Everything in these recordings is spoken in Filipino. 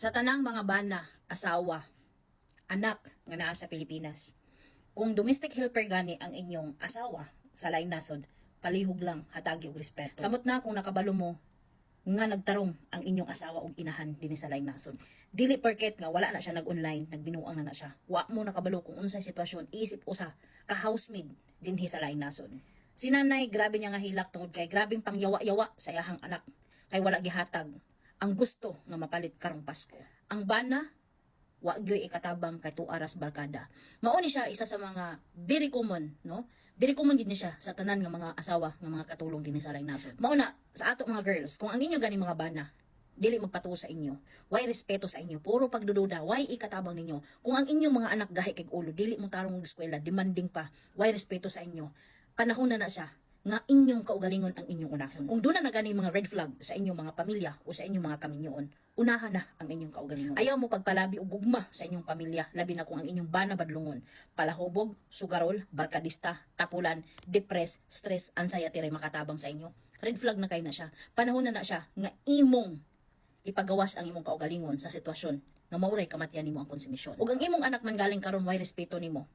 Sa tanang mga bana, asawa, anak nga naa sa Pilipinas, kung domestic helper gani ang inyong asawa sa laing nasod, palihog lang hatagi og respeto. Samot na kung nakabalo mo nga nagtarong ang inyong asawa og inahan dinhi sa laing nasod. Dili porket nga wala na siya nag-online, nagbinuang na siya. Wa mo nakabalo kung unsay sitwasyon, isip usa ka housemaid dinhi sa laing nasod. Si nanay grabe niya nga hilak tungod kay grabing pangyawa-yawa sa iyahang anak kay wala gihatag ang gusto nga mapalit karong Pasko. Ang bana wa gyoy ikatabang kay 2 aras barkada. Mao ni siya isa sa mga very common, no? Very common gid ni siya sa tanan nga mga asawa nga mga katulong dinhi sa laing nasod. Mao na sa ato mga girls, kung ang inyo gani mga bana dili magpatuo sa inyo, way respeto sa inyo, puro pagdududa, way ikatabang ninyo. Kung ang inyong mga anak gahi kay ulo, dili mo tarong og eskwela, demanding pa, way respeto sa inyo. Panahon na siya nga inyong kaugalingon ang inyong unahon. Kung doon na gani mga red flag sa inyong mga pamilya o sa inyong mga kaminyoon, unahan na ang inyong kaugalingon. Ayaw mo pagpalabi o gugma sa inyong pamilya, labi na kung ang inyong bana badlungon, palahubog, sugarol, barkadista, tapulan, depress, stress, anxiety ray makatabang sa inyo. Red flag na kay na siya. Panahon na siya nga imong ipagawas ang imong kaugalingon sa sitwasyon nga mauray kamatyan nimo ang konsumisyon. Ug ang imong anak man galing karon way respeto nimo.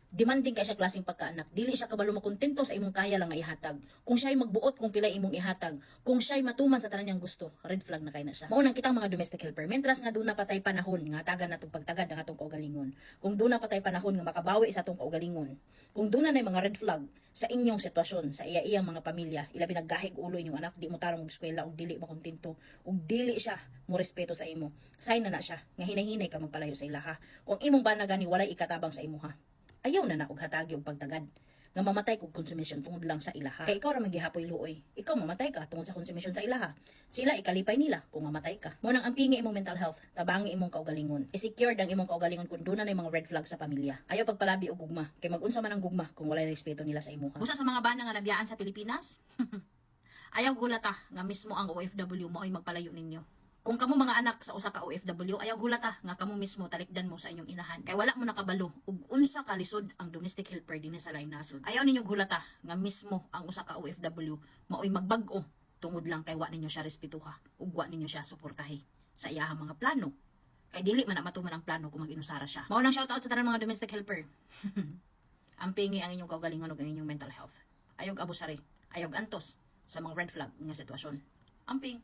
Demanding kay siya klaseng pagkaanak, dili siya kabalo makontento sa imong kaya lang nga ihatag. Kung siya'y magbuot kung pilay imong ihatag, kung siya'y matuman sa tanan niyang gusto, red flag na kay na siya. Mao nang kitang mga domestic helper, mentras nga doon na patay panahon nga tagan natong pagtagad ang atong kaugalingon. Kung doon na patay panahon nga makabawi sa atong kaugalingon. Kung doon na mga red flag sa inyong sitwasyon, sa iya-iyang mga pamilya, ilabi naggahig ulo inyong anak, di mo tarong eskwela og dili makontento, og dili siya mo respeto sa imo. Sign na siya nga hinahinay ka magpalayo sa ilaha. Kung imong bana gani walay ikatabang sa imo ha. Ayaw na og hatagi og pagtagad nga mamatay kog konsumisyon tungod lang sa ilaha. Kay ikaw ra magihapoy luoy. Ikaw mamatay ka tungod sa konsumisyon sa ilaha. Sila ikalipay nila kung mamatay ka. Mo nang ampingi imong mental health, tabangi imong kaugalingon. I-secure ang imong kaugalingon kung doon na mga red flags sa pamilya. Ayaw pagpalabi og gugma kay mag-unsa man ang gugma kung walay respeto nila sa imuha. Usa sa mga bana nga nabiyaan sa Pilipinas, ayaw gulata nga mismo ang OFW mao'y magpalayo ninyo. Kung kamo mga anak sa usa ka OFW, ayaw gulata nga kamo mismo talikdan mo sa inyong inahan. Kay wala mo nakabalo ug unsa ka lisod ang domestic helper dinhi sa laing nasod. Ayaw ninyo gulata nga mismo ang usa ka OFW mao'y magbag-o tungod lang kay wa ninyo siya respetuha ug wa ninyo siya suportahi sa iyahang mga plano. Kay dili man na matuman ang plano kung mag-inusara siya. Mao nang shoutout sa tanan mga domestic helper. Ampingi ang inyong kaugalingon ug ang inyong mental health. Ayog abusari, ayog antos sa mga red flag nga sitwasyon. Amping.